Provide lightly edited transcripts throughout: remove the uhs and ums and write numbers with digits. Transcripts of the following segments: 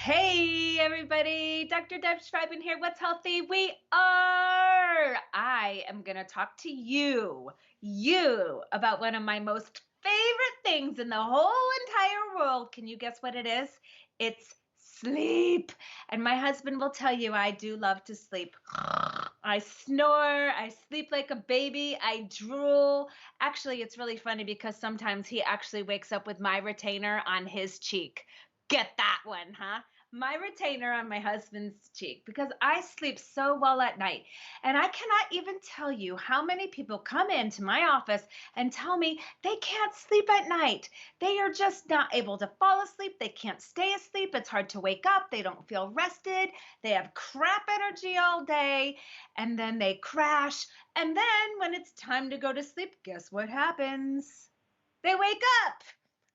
Hey everybody, Dr. Deb Schreiben here. What's healthy? We are. I am going to talk to you about one of my most favorite things in the whole entire world. Can you guess what it is? It's sleep. And my husband will tell you I do love to sleep. I snore, I sleep like a baby, I drool. Actually, it's really funny because sometimes he actually wakes up with my retainer on his cheek. Get that one, huh? My retainer on my husband's cheek because I sleep so well at night. And I cannot even tell you how many people come into my office and tell me they can't sleep at night. They are just not able to fall asleep. They can't stay asleep. It's hard to wake up. They don't feel rested. They have crap energy all day and then they crash. And then when it's time to go to sleep, guess what happens? They wake up.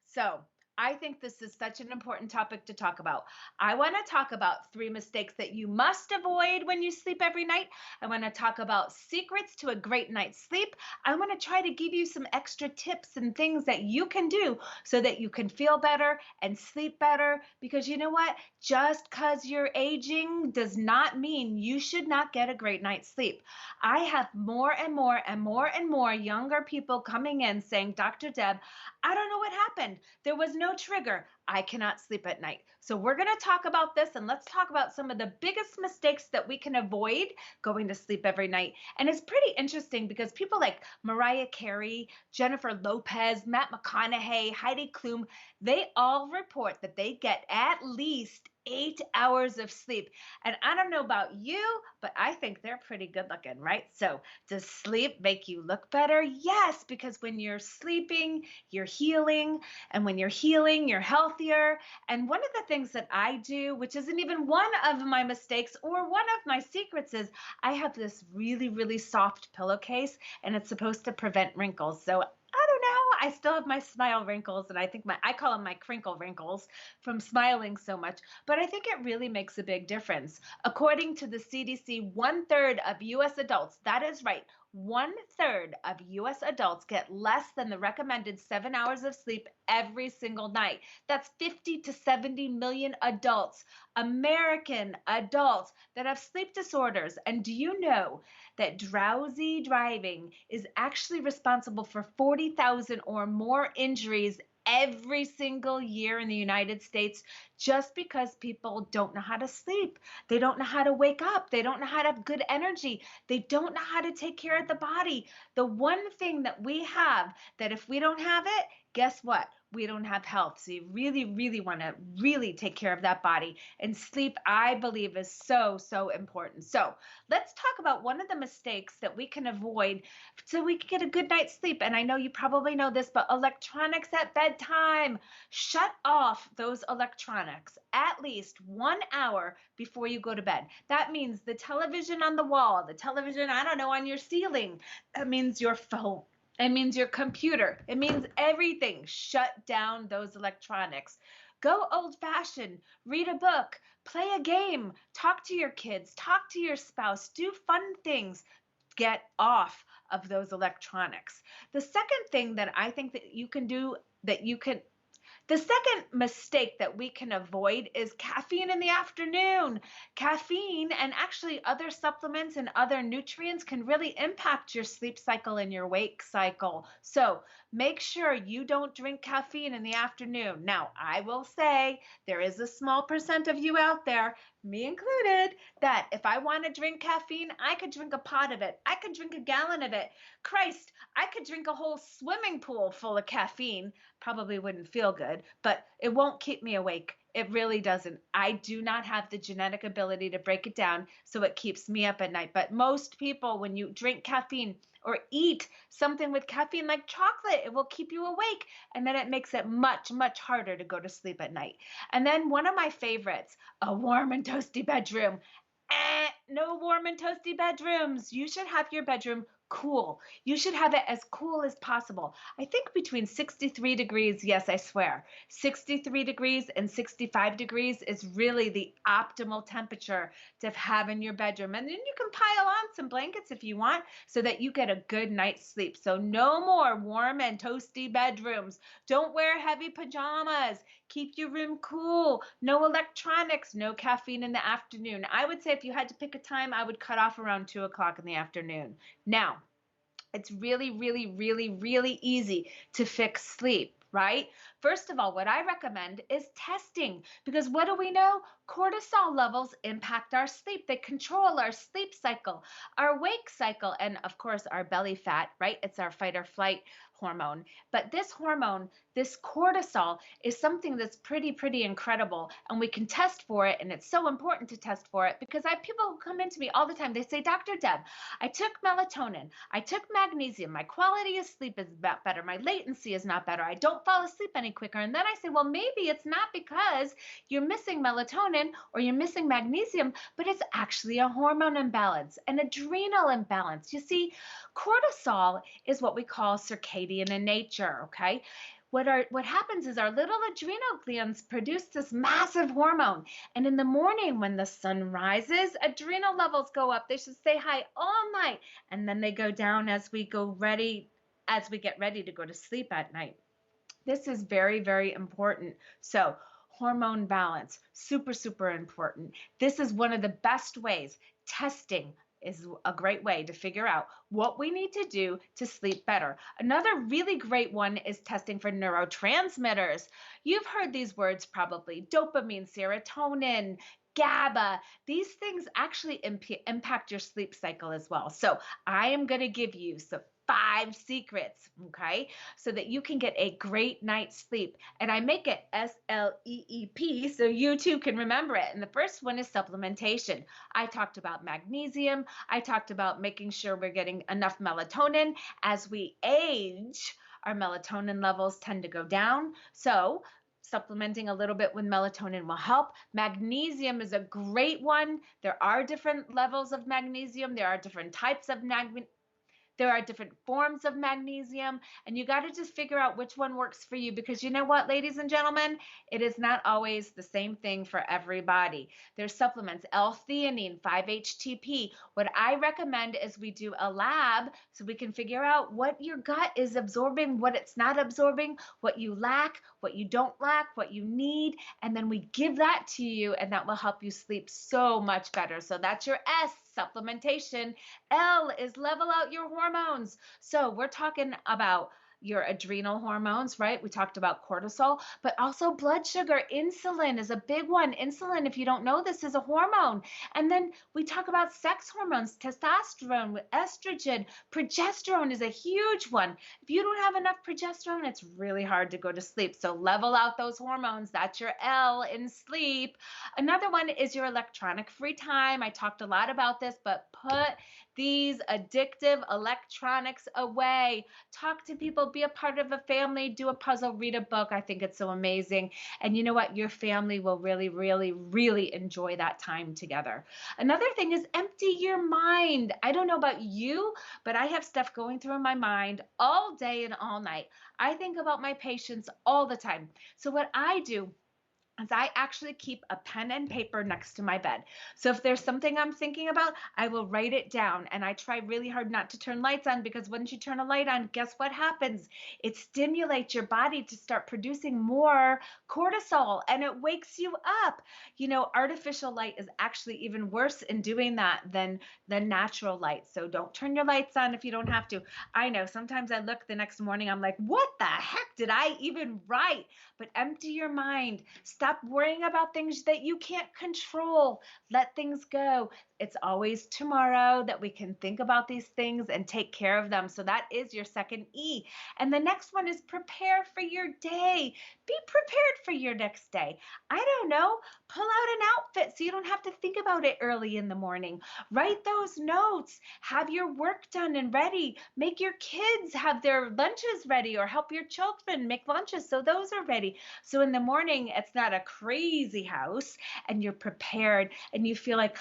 So I think this is such an important topic to talk about. I want to talk about 3 mistakes that you must avoid when you sleep every night. I want to talk about secrets to a great night's sleep. I want to try to give you some extra tips and things that you can do so that you can feel better and sleep better. Because you know what? Just because you're aging does not mean you should not get a great night's sleep. I have more and more and more and more younger people coming in saying, Dr. Deb, I don't know what happened. There was no trigger. I cannot sleep at night. So we're going to talk about this and let's talk about some of the biggest mistakes that we can avoid going to sleep every night. And it's pretty interesting because people like Mariah Carey, Jennifer Lopez, Matt McConaughey, Heidi Klum, they all report that they get at least 8 hours of sleep. And I don't know about you, but I think they're pretty good looking, right? So does sleep make you look better? Yes, because when you're sleeping, you're healing. And when you're healing, you're healthier. And one of the things that I do, which isn't even one of my mistakes or one of my secrets, is I have this really, really soft pillowcase and it's supposed to prevent wrinkles. So I don't know. I still have my smile wrinkles, and I think I call them my crinkle wrinkles from smiling so much. But I think it really makes a big difference. According to the CDC, 1/3 of US adults, that is right, 1/3 of US adults get less than the recommended 7 hours of sleep every single night. That's 50 to 70 million adults, American adults, that have sleep disorders. And do you know that drowsy driving is actually responsible for 40,000 or more injuries every single year in the United States just because people don't know how to sleep. They don't know how to wake up. They don't know how to have good energy. They don't know how to take care of the body. The one thing that we have that if we don't have it, guess what? We don't have health. So you really, really want to really take care of that body. And sleep, I believe, is so, so important. So let's talk about one of the mistakes that we can avoid so we can get a good night's sleep. And I know you probably know this, but electronics at bedtime. Shut off those electronics at least 1 hour before you go to bed. That means the television on the wall, the television, I don't know, on your ceiling. That means your phone. It means your computer. It means everything. Shut down those electronics. Go old fashioned. Read a book. Play a game. Talk to your kids. Talk to your spouse. Do fun things. Get off of those electronics. The second thing that I think that you can do that you can the second mistake that we can avoid is caffeine in the afternoon. Caffeine and actually other supplements and other nutrients can really impact your sleep cycle and your wake cycle. So make sure you don't drink caffeine in the afternoon. Now, I will say there is a small percent of you out there, me included, that if I want to drink caffeine, I could drink a pot of it. I could drink a gallon of it. Christ, I could drink a whole swimming pool full of caffeine. Probably wouldn't feel good, but it won't keep me awake. It really doesn't. I do not have the genetic ability to break it down, so it keeps me up at night. But most people, when you drink caffeine or eat something with caffeine like chocolate, it will keep you awake. And then it makes it much, much harder to go to sleep at night. And then one of my favorites, a warm and toasty bedroom. No warm and toasty bedrooms. You should have your bedroom cool. You should have it as cool as possible. I think between 63 degrees, yes, I swear, 63 degrees and 65 degrees is really the optimal temperature to have in your bedroom. And then you can pile on some blankets if you want so that you get a good night's sleep. So no more warm and toasty bedrooms. Don't wear heavy pajamas. Keep your room cool. No electronics, no caffeine in the afternoon. I would say if you had to pick a time, I would cut off around 2 o'clock in the afternoon. Now, it's really, really, really, really easy to fix sleep, right? First of all, what I recommend is testing because what do we know? Cortisol levels impact our sleep. They control our sleep cycle, our wake cycle, and of course, our belly fat, right? It's our fight or flight hormone. But this hormone, this cortisol, is something that's pretty incredible. And we can test for it. And it's so important to test for it because I have people who come into me all the time. They say, Dr. Deb, I took melatonin, I took magnesium, my quality of sleep is better, my latency is not better, I don't fall asleep any quicker. And then I say, well, maybe it's not because you're missing melatonin or you're missing magnesium, but it's actually a hormone imbalance, an adrenal imbalance. You see, cortisol is what we call circadian in nature, okay? What happens is our little adrenal glands produce this massive hormone. And in the morning when the sun rises, adrenal levels go up. They should stay high all night. And then they go down as we get ready to go to sleep at night. This is very important. So hormone balance, super important. This is one of the best ways. Testing is a great way to figure out what we need to do to sleep better. Another really great one is testing for neurotransmitters. You've heard these words probably: dopamine, serotonin, GABA. These things actually impact your sleep cycle as well. So I am going to give you some 5 secrets, okay, so that you can get a great night's sleep. And I make it SLEEP so you too can remember it. And the first one is supplementation. I talked about magnesium. I talked about making sure we're getting enough melatonin. As we age, our melatonin levels tend to go down. So supplementing a little bit with melatonin will help. Magnesium is a great one. There are different levels of magnesium. There are different types of magnesium. There are different forms of magnesium, and you got to just figure out which one works for you because you know what, ladies and gentlemen, it is not always the same thing for everybody. There's supplements, L-theanine, 5-HTP. What I recommend is we do a lab so we can figure out what your gut is absorbing, what it's not absorbing, what you lack, what you don't lack, what you need, and then we give that to you, and that will help you sleep so much better. So that's your S, supplementation. L is level out your hormones. So we're talking about your adrenal hormones, right? We talked about cortisol, but also blood sugar. Insulin is a big one. Insulin, if you don't know this, is a hormone. And then we talk about sex hormones, testosterone, estrogen, progesterone is a huge one. If you don't have enough progesterone, it's really hard to go to sleep. So level out those hormones. That's your L in sleep. Another one is your electronic free time. I talked a lot about this, but put these addictive electronics away. Talk to people, be a part of a family, do a puzzle, read a book. I think it's so amazing. And you know what? Your family will really enjoy that time together. Another thing is empty your mind. I don't know about you, but I have stuff going through my mind all day and all night. I think about my patients all the time. So what I do is I actually keep a pen and paper next to my bed. So if there's something I'm thinking about, I will write it down. And I try really hard not to turn lights on because once you turn a light on, guess what happens? It stimulates your body to start producing more cortisol and it wakes you up. You know, artificial light is actually even worse in doing that than the natural light. So don't turn your lights on if you don't have to. I know sometimes I look the next morning, I'm like, what the heck did I even write? But empty your mind. Stop worrying about things that you can't control. Let things go. It's always tomorrow that we can think about these things and take care of them. So that is your second E. And the next one is prepare for your day. Be prepared for your next day. I don't know, pull out an outfit so you don't have to think about it early in the morning. Write those notes. Have your work done and ready. Make your kids have their lunches ready or help your children make lunches so those are ready. So in the morning, it's not a crazy house and you're prepared and you feel like,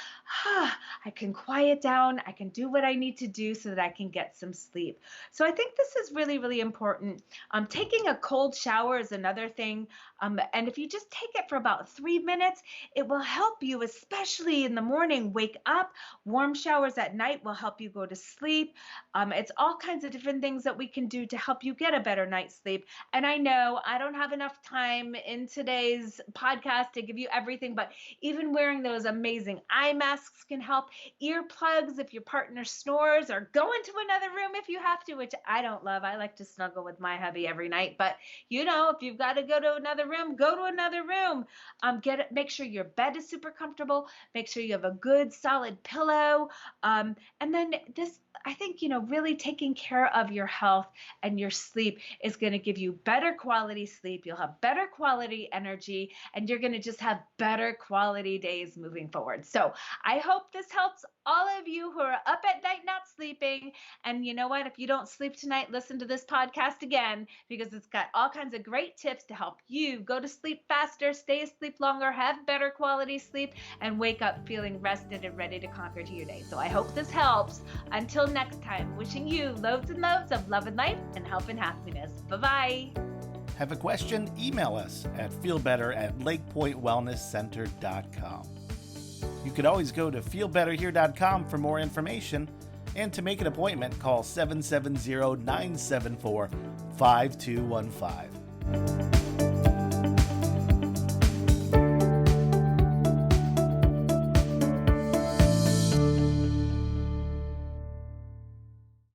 I can quiet down. I can do what I need to do so that I can get some sleep. So I think this is really, really important. Taking a cold shower is another thing. And if you just take it for about 3 minutes, it will help you, especially in the morning, wake up. Warm showers at night will help you go to sleep. It's all kinds of different things that we can do to help you get a better night's sleep. And I know I don't have enough time in today's podcast to give you everything, but even wearing those amazing eye masks can help. Earplugs if your partner snores, or go into another room if you have to, which I don't love. I like to snuggle with my hubby every night, but if you've got to go to another room, go to another room. Make sure your bed is super comfortable. Make sure you have a good solid pillow. And then I think, really taking care of your health and your sleep is going to give you better quality sleep. You'll have better quality energy, and you're going to just have better quality days moving forward. So I hope this helps all of you who are up at night not sleeping. And you know what? If you don't sleep tonight, listen to this podcast again, because it's got all kinds of great tips to help you go to sleep faster, stay asleep longer, have better quality sleep, and wake up feeling rested and ready to conquer your day. So I hope this helps. Until next time, wishing you loads and loads of love and life and health and happiness. Bye-bye. Have a question? Email us at feelbetter@lakepointwellnesscenter.com. You could always go to feelbetterhere.com for more information, and to make an appointment, call 770-974-5215.